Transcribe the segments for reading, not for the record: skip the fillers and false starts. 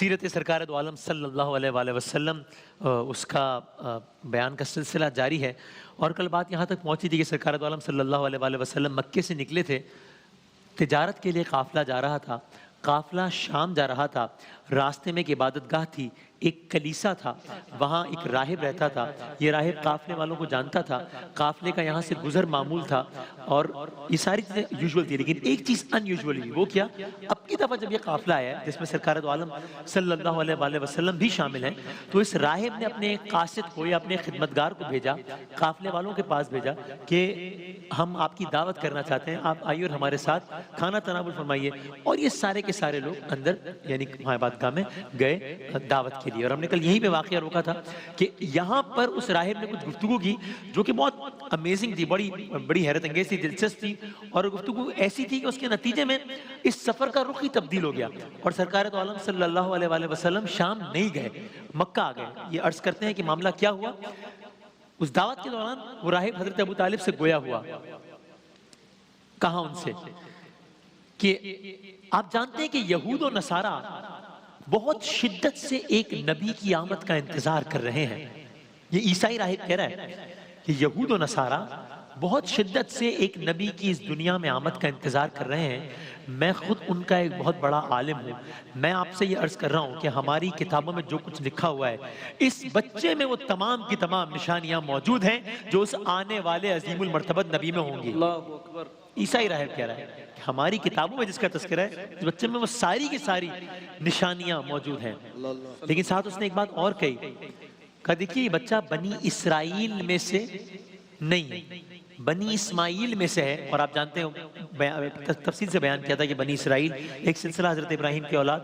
سیرت سرکار دو عالم صلی اللہ علیہ وآلہ وسلم اس کا بیان کا سلسلہ جاری ہے، اور کل بات یہاں تک پہنچی تھی کہ سرکار دو عالم صلی اللہ علیہ وآلہ وسلم مکے سے نکلے تھے، تجارت کے لیے قافلہ جا رہا تھا، قافلہ شام جا رہا تھا، راستے میں ایک عبادت گاہ تھی، ایک کلیسا تھا، وہاں ایک راہب رہتا تھا، یہ راہب قافلے والوں کو جانتا تھا، قافلے کا یہاں سے گزر معمول تھا، اور یہ ساری چیزیں یوزول تھی، لیکن ایک چیز ان یوزول ہوئی، وہ کیا؟ اب کی دفعہ جب یہ قافلہ آیا جس میں سرکار دو عالم صلی اللہ علیہ وآلہ وسلم بھی شامل ہیں، تو اس راہب نے اپنے قاصد کو یا اپنے خدمتگار کو بھیجا، قافلے والوں کے پاس بھیجا کہ ہم آپ کی دعوت کرنا چاہتے ہیں، آپ آئیے اور ہمارے ساتھ کھانا تناول فرمائیے، اور یہ سارے کے سارے لوگ اندر یعنی وہاں عبادت گاہ میں گئے دعوت کے لیے۔ اور ہم نے کل یہیں پہ واقعہ روکا تھا کہ یہاں پر اس راہب نے کچھ گفتگو کی جو کہ بہت امیزنگ تھی، بڑی حیرت انگیز تھی، دلچسپ تھی، اور گفتگو ایسی تھی کہ اس کے نتیجے میں اس سفر کا رخ ہی تبدیل ہو گیا، اور سرکار دو عالم صلی اللہ علیہ وآلہ وسلم شام نہیں گئے، مکہ آ گئے۔ یہ عرض کرتے ہیں کہ معاملہ کیا ہوا؟ اس دعوت کے دوران وہ راہب حضرت ابو طالب سے گویا ہوا، کہا ان سے کہ آپ جانتے ہیں کہ یہود و نصارہ بہت شدت سے ایک نبی کی آمد کا انتظار کر رہے ہیں۔ یہ عیسائی راہب کہہ رہا ہے کہ یہود و نصارہ بہت شدت سے ایک نبی کی اس دنیا میں آمد کا انتظار کر رہے ہیں۔ میں خود ان کا ایک بہت بڑا عالم ہوں، میں آپ سے یہ عرض کر رہا ہوں کہ ہماری کتابوں میں جو کچھ لکھا ہوا ہے، اس بچے میں وہ تمام کی تمام نشانیاں موجود ہیں جو اس آنے والے عظیم المرتبت نبی میں ہوں گی۔ عیسائی راہب کہہ رہا ہے کہ ہماری کتابوں میں جس کا تذکرہ ہے اس بچے میں وہ ساری کی ساری نشانیاں موجود ہیں، لیکن ساتھ اس نے ایک بات اور کہی، کہا دیکھیے یہ بچہ بنی اسرائیل میں سے نہیں، بنی اسماعیل میں سے ہے، اور آپ جانتے ہیں تفصیل سے بیان کیا تھا کہ بنی اسرائیل ایک سلسلہ حضرت ابراہیم کی اولاد،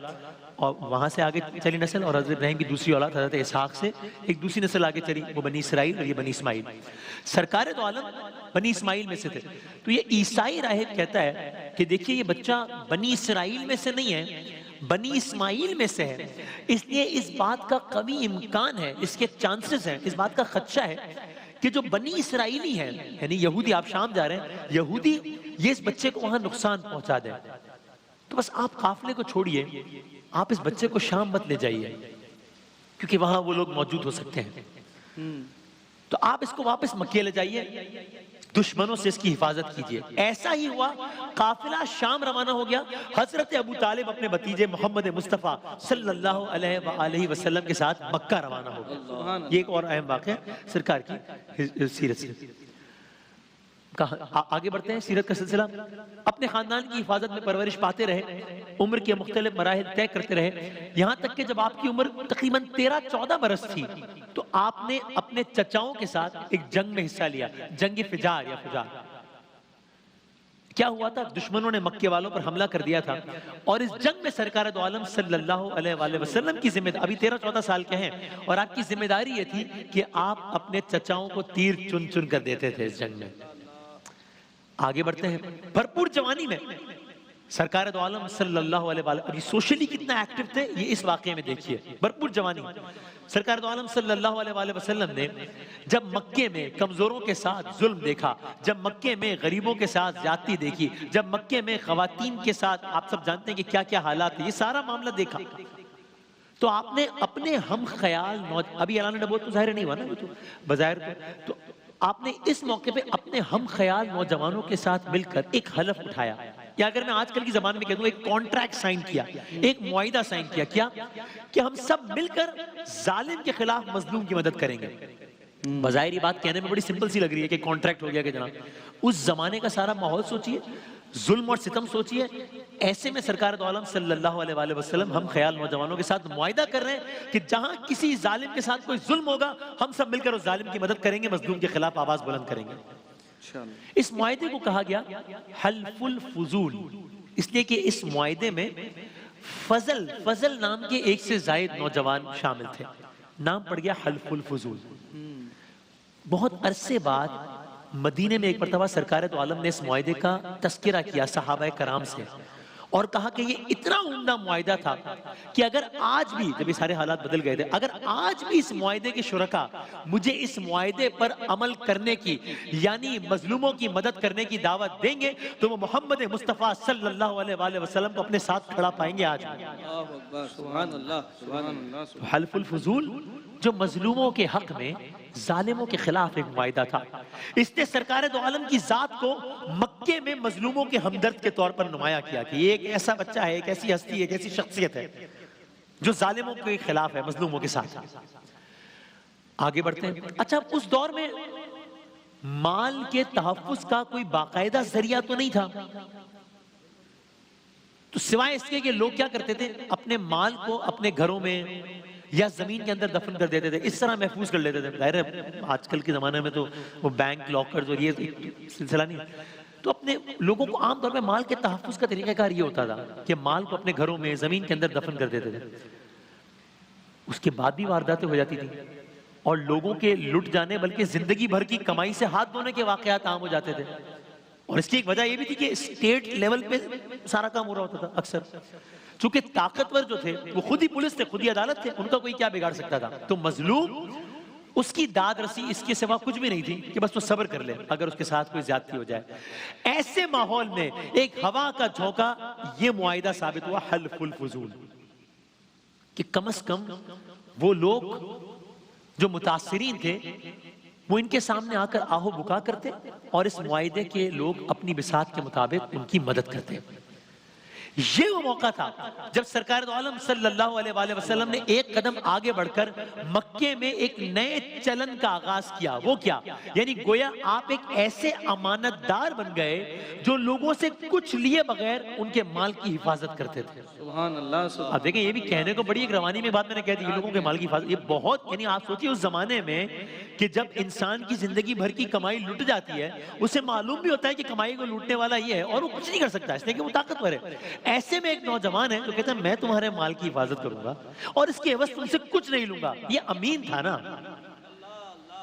اور وہاں سے آگے چلی نسل، اور حضرت ابراہیم کی دوسری اولاد حضرت اسحاق سے ایک دوسری نسل آگے چلی، وہ بنی اسرائیل، اور یہ بنی اسماعیل۔ سرکار دو عالم بنی اسماعیل میں سے تھے، تو یہ عیسائی راہب کہتا ہے کہ دیکھیے یہ بچہ بنی اسرائیل میں سے نہیں ہے، بنی اسماعیل میں سے ہے، اس لیے اس بات کا قوی امکان ہے، اس کے چانسز ہیں، اس بات کا خدشہ ہے کہ جو بنی اسرائیلی ہیں، یعنی یہودی، آپ شام جا رہے ہیں، یہودی یہ اس بچے کو وہاں نقصان پہنچا دیں، تو بس آپ قافلے کو چھوڑیے، آپ اس بچے کو شام مت لے جائیے، کیونکہ وہاں وہ لوگ موجود ہو سکتے ہیں، تو آپ اس کو واپس مکے لے جائیے، دشمنوں سے اس کی حفاظت کیجیے۔ ایسا ہی ہوا، قافلہ شام روانہ ہو گیا، حضرت ابو طالب اپنے بھتیجے محمد مصطفیٰ صلی اللہ علیہ وآلہ وسلم کے ساتھ مکہ روانہ ہو گیا۔ یہ ایک اور اہم واقعہ سرکار کی سیرت سے۔ آگے بڑھتے ہیں، سیرت کا سلسلہ۔ اپنے خاندان کی حفاظت میں پرورش پاتے رہے، عمر کے مختلف مراحل طے کرتے رہے، یہاں تک کہ جب آپ کی عمر تقریباً 13-14 برس تھی تو آپ نے اپنے چچاؤں کے ساتھ ایک جنگ میں حصہ لیا، جنگ فجار یا فجار۔ کیا ہوا تھا؟ دشمنوں نے مکے والوں پر حملہ کر دیا تھا، اور اس جنگ میں سرکار دو عالم صلی اللہ علیہ وآلہ وسلم کی ذمہ داری، ابھی 13-14 سال کے ہیں، اور آپ کی ذمہ داری یہ تھی کہ آپ اپنے چچاؤں کو تیر چن چن کر دیتے تھے اس جنگ میں۔ آگے بڑھتے ہیں، بھرپور جوانی میں سرکار دو عالم صلی اللہ علیہ وآلہ، ابھی سوشلی کتنا ایکٹیو تھے یہ اس واقعے میں دیکھیے۔ بھرپور جوانی، سرکار دو عالم صلی اللہ علیہ وآلہ وسلم نے جب مکے میں کمزوروں کے ساتھ ظلم دیکھا، جب مکے میں غریبوں کے ساتھ زیادتی دیکھی، جب مکے میں خواتین کے ساتھ آپ سب جانتے ہیں کہ کیا کیا حالات ہیں، یہ سارا معاملہ دیکھا، تو آپ نے اپنے ہم خیال ابھی اعلان نبوت تو ظاہر نہیں ہوا نا، تو بظاہر تو آپ نے اس موقع پہ اپنے ہم خیال نوجوانوں کے ساتھ مل کر ایک حلف اٹھایا، یا اگر میں آج کل کی زبان میں کہہ دوں ایک کانٹریکٹ سائن کیا، ایک معاہدہ سائن کیا کہ ہم سب مل کر ظالم کے خلاف مظلوم کی مدد کریں گے۔ بظاہر یہ بات کہنے میں بڑی سمپل سی لگ رہی ہے کہ کانٹریکٹ ہو گیا کہ جناب، اس زمانے کا سارا ماحول سوچئے، ظلم اور ستم سوچئے، ایسے میں سرکار دو عالم صلی اللہ علیہ وآلہ وسلم ہم خیال نوجوانوں کے ساتھ معاہدہ کر رہے ہیں کہ جہاں کسی ظالم کے ساتھ کوئی ظلم ہوگا ہم سب مل کر اس ظالم کی مدد کریں گے، مظلوم کے خلاف آواز بلند کریں گے۔ اس معاہدے کو کہا گیا حلف الفضول، اس لیے کہ اس معاہدے میں فضل نام کے ایک سے زائد نوجوان شامل تھے، نام پڑ گیا حلف الفضول۔ بہت عرصے بعد مدینے میں ایک مرتبہ سرکار دو عالم نے اس معاہدے کا تذکرہ کیا صحابہ کرام سے، اور کہا کہ یہ اتنا عمدہ معاہدہ تھا کہ اگر آج بھی، جب یہ سارے حالات بدل گئے تھے، اگر آج بھی اس معاہدے کے شرکا مجھے اس معاہدے پر عمل کرنے کی، یعنی مظلوموں کی مدد کرنے کی دعوت دیں گے، تو وہ محمد مصطفیٰ صلی اللہ علیہ وآلہ وسلم کو اپنے ساتھ کھڑا پائیں گے آج بھی۔ سبحان اللہ، سبحان اللہ۔ حلف الفضول جو مظلوموں کے حق میں ظالموں کے خلاف ایک معاہدہ تھا، اس نے سرکار دو عالم کی ذات کو مکے میں مظلوموں کے ہمدرد کے طور پر نمایاں کیا کہ یہ ایک ایسا بچہ ہے، ایک ایسی ہستی ہے، ایک ایسی شخصیت ہے جو ظالموں کے خلاف ہے، مظلوموں کے ساتھ۔ آگے بڑھتے ہیں۔ اچھا، اس دور میں مال کے تحفظ کا کوئی باقاعدہ ذریعہ تو نہیں تھا، تو سوائے اس کے کہ لوگ کیا کرتے تھے، اپنے مال کو اپنے گھروں میں یا زمین کے اندر دفن کر دیتے تھے، اس طرح محفوظ کر لیتے تھے۔ ظاہر ہے آج کل کے زمانے میں تو وہ بینک لاکرز اور یہ سلسلہ نہیں، تو اپنے لوگوں کو عام طور پہ مال کے تحفظ کا طریقہ کار یہ ہوتا تھا کہ مال کو اپنے گھروں میں زمین کے اندر دفن کر دیتے تھے۔ اس کے بعد بھی وارداتیں ہو جاتی تھیں اور لوگوں کے لٹ جانے بلکہ زندگی بھر کی کمائی سے ہاتھ دھونے کے واقعات عام ہو جاتے تھے۔ اور اس کی ایک وجہ یہ بھی تھی کہ اسٹیٹ لیول پہ سارا کام ہو رہا ہوتا تھا اکثر، چونکہ طاقتور جو تھے وہ خود ہی پولیس تھے، خود ہی عدالت تھے، ان کا کوئی کیا بگاڑ سکتا تھا۔ تو مظلوم، اس کی داد رسی اس کے سوا کچھ بھی نہیں تھی کہ بس وہ صبر کر لے اگر اس کے ساتھ کوئی زیادتی ہو جائے۔ ایسے ماحول میں ایک ہوا کا جھونکا یہ معاہدہ ثابت ہوا، حلف الفضول، کہ کم از کم وہ لوگ جو متاثرین تھے وہ ان کے سامنے آ کر آہو بکا کرتے اور اس معاہدے کے لوگ اپنی بساط کے مطابق ان کی مدد کرتے۔ یہ وہ موقع تھا جب سرکار دو عالم صلی اللہ علیہ وآلہ وسلم نے ایک قدم آگے بڑھ کر مکے میں ایک نئے چلن کا آغاز کیا۔ وہ کیا؟ یعنی گویا آپ ایک ایسے امانت دار بن گئے جو لوگوں سے کچھ لیے بغیر ان کے مال کی حفاظت کرتے تھے۔ سبحان اللہ، سبحان۔ اب دیکھیں یہ بھی کہنے کو بڑی ایک روانی میں بات میں نے کہہ دی کہ لوگوں کے مال کی حفاظت، یہ بہت، یعنی آپ سوچیے اس زمانے میں کہ جب انسان کی زندگی بھر کی کمائی لٹ جاتی ہے، اسے معلوم بھی ہوتا ہے کہ کمائی کو لوٹنے والا یہ ہے اور وہ کچھ نہیں کر سکتا اس لیے کہ وہ طاقتور ہے۔ ایسے میں ایک نوجوان ہے جو کہتا ہے میں تمہارے مال کی حفاظت کروں گا اور اس کے عوض تم سے کچھ نہیں لوں گا۔ یہ امین تھا نا،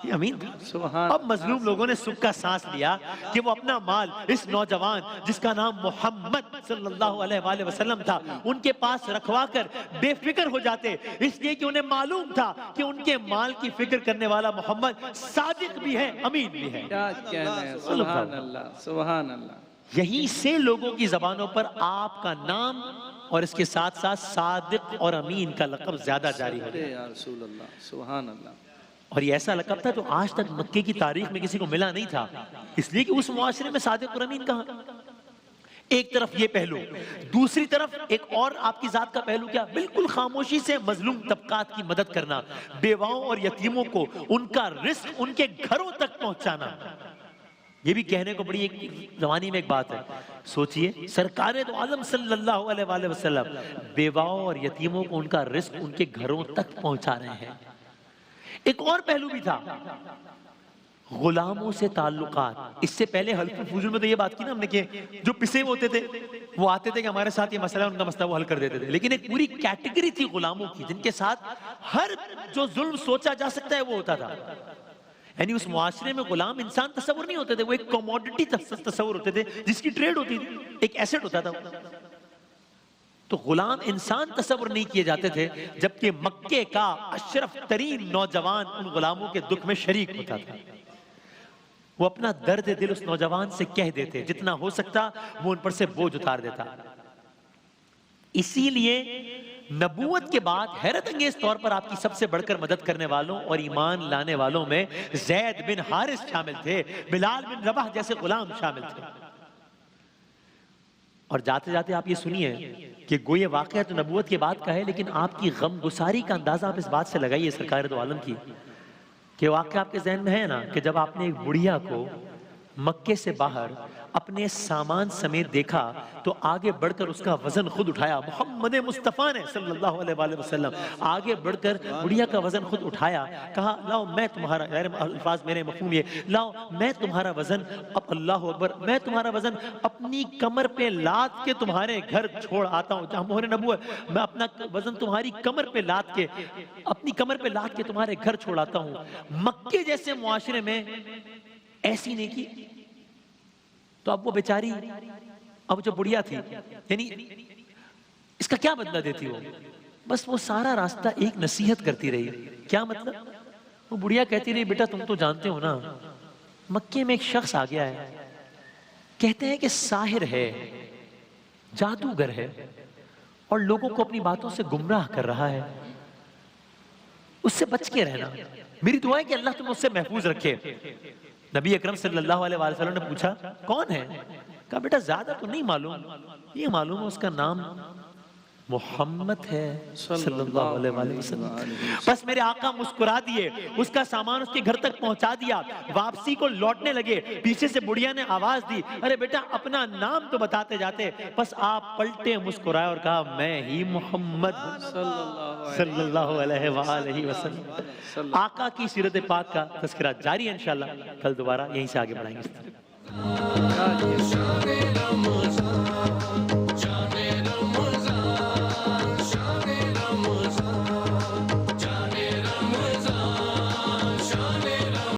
یہ امین تھا۔ سبحان۔ اب مظلوم لوگوں نے سکھ کا سانس لیا کہ وہ اپنا مال اس نوجوان جس کا نام محمد صلی اللہ علیہ وآلہ وسلم تھا ان کے پاس رکھوا کر بے فکر ہو جاتے، اس لیے کہ انہیں معلوم تھا کہ ان کے مال کی فکر کرنے والا محمد صادق بھی ہے، امین بھی ہے۔ کیا کہنا ہے، سبحان اللہ، سبحان اللہ۔ یہیں سے لوگوں کی زبانوں پر آپ کا نام اور اس کے ساتھ ساتھ صادق اور امین کا لقب زیادہ جاری ہو گیا۔ یا رسول اللہ، سبحان اللہ۔ اور یہ ایسا لقب تھا جو آج تک مکے کی تاریخ میں کسی کو ملا نہیں تھا، اس لیے کہ اس معاشرے میں صادق اور امین کہاں۔ ایک طرف یہ پہلو، دوسری طرف ایک اور آپ کی ذات کا پہلو کیا، بالکل خاموشی سے مظلوم طبقات کی مدد کرنا، بیواؤں اور یتیموں کو ان کا رزق ان کے گھروں تک پہنچانا۔ یہ بھی کہنے کو بڑی ایک زمانے میں ایک بات ہے، سوچئے سرکار دو عالم صلی اللہ علیہ وآلہ وسلم بیواؤں اور یتیموں کو ان کا رزق ان کے گھروں تک پہنچا رہے ہیں۔ ایک اور پہلو بھی تھا، غلاموں سے تعلقات۔ اس سے پہلے حلف الفضول میں تو یہ بات کی نا ہم نے کہ جو پسے ہوتے تھے وہ آتے تھے کہ ہمارے ساتھ یہ مسئلہ ہے، ان کا مسئلہ وہ حل کر دیتے تھے، لیکن ایک پوری کیٹیگری تھی غلاموں کی جن کے ساتھ ہر جو ظلم سوچا جا سکتا ہے وہ ہوتا تھا۔ یعنی اس معاشرے میں غلام انسان تصور نہیں ہوتے تھے، وہ ایک کموڈٹی تصور ہوتے تھے جس کی ٹریڈ ہوتی تھی، ایک ایسٹ ہوتا تھا۔ تو غلام انسان تصور نہیں کیے جاتے تھے، جبکہ مکے کا اشرف ترین نوجوان ان غلاموں کے دکھ میں شریک ہوتا تھا۔ وہ اپنا درد دل اس نوجوان سے کہہ دیتے، جتنا ہو سکتا وہ ان پر سے بوجھ اتار دیتا۔ اسی لیے نبوت کے بعد حیرت انگیز طور پر آپ کی سب سے بڑھ کر مدد کرنے والوں اور ایمان لانے والوں میں زید بن حارث شامل تھے، بلال بن رباح جیسے غلام شامل تھے۔ اور جاتے جاتے آپ یہ سنیے کہ گویا واقعہ تو نبوت کے بعد کا ہے، لیکن آپ کی غم گساری کا اندازہ آپ اس بات سے لگائیے سرکار دو عالم کی، کہ واقعہ آپ کے ذہن میں ہے نا کہ جب آپ نے ایک بڑھیا کو مکے سے باہر اپنے سامان سمیت دیکھا تو آگے بڑھ کر اس کا وزن خود اٹھایا، محمد مصطفیٰ نے صلی اللہ علیہ وآلہ وسلم آگے بڑھ کر بڑھیا کا وزن خود اٹھایا، کہا لاؤ میں تمہارا، الفاظ میرے مفہوم یہ، لاؤ میں تمہارا وزن، اب اللہ اکبر، میں تمہارا وزن اپنی کمر پہ لاد کے تمہارے گھر چھوڑ آتا ہوں، جہاں مہر نبوت، میں اپنا وزن تمہاری کمر پہ لاد کے، اپنی کمر پہ لاد کے تمہارے گھر چھوڑ آتا ہوں۔ مکے جیسے معاشرے میں ایسی نیکی، تو اب وہ بیچاری اب جو بڑھیا تھی یعنی اس کا کیا بدلہ دیتی وہ؟ بس وہ سارا راستہ ایک نصیحت کرتی رہی. کیا مطلب؟ وہ بڑھیا کہتی رہی بیٹا تم تو جانتے ہو نا مکے میں ایک شخص آ گیا ہے, کہتے ہیں کہ ساحر ہے, جادوگر ہے, اور لوگوں کو اپنی باتوں سے گمراہ کر رہا ہے, اس سے بچ کے رہنا. میری دعا ہے کہ اللہ تم اس سے محفوظ رکھے. نبی اکرم صلی اللہ علیہ وآلہ وسلم نے پوچھا کون ہے؟ کہا بیٹا زیادہ تو نہیں معلوم, یہ معلوم ہے اس کا نام محمد ہے صلی اللہ علیہ وآلہ وسلم. بس میرے آقا مسکرا دیے, اس کا سامان اس کے گھر تک پہنچا دیا, واپسی کو لوٹنے لگے. پیچھے سے بڑھیا نے آواز دی ارے بیٹا اپنا نام تو بتاتے جاتے. بس آپ پلٹے, مسکرائے اور کہا میں ہی محمد صلی اللہ علیہ وآلہ وسلم. آقا کی سیرت پاک کا تذکرہ جاری ہے انشاءاللہ. کل دوبارہ یہیں سے آگے بڑھائیں گے.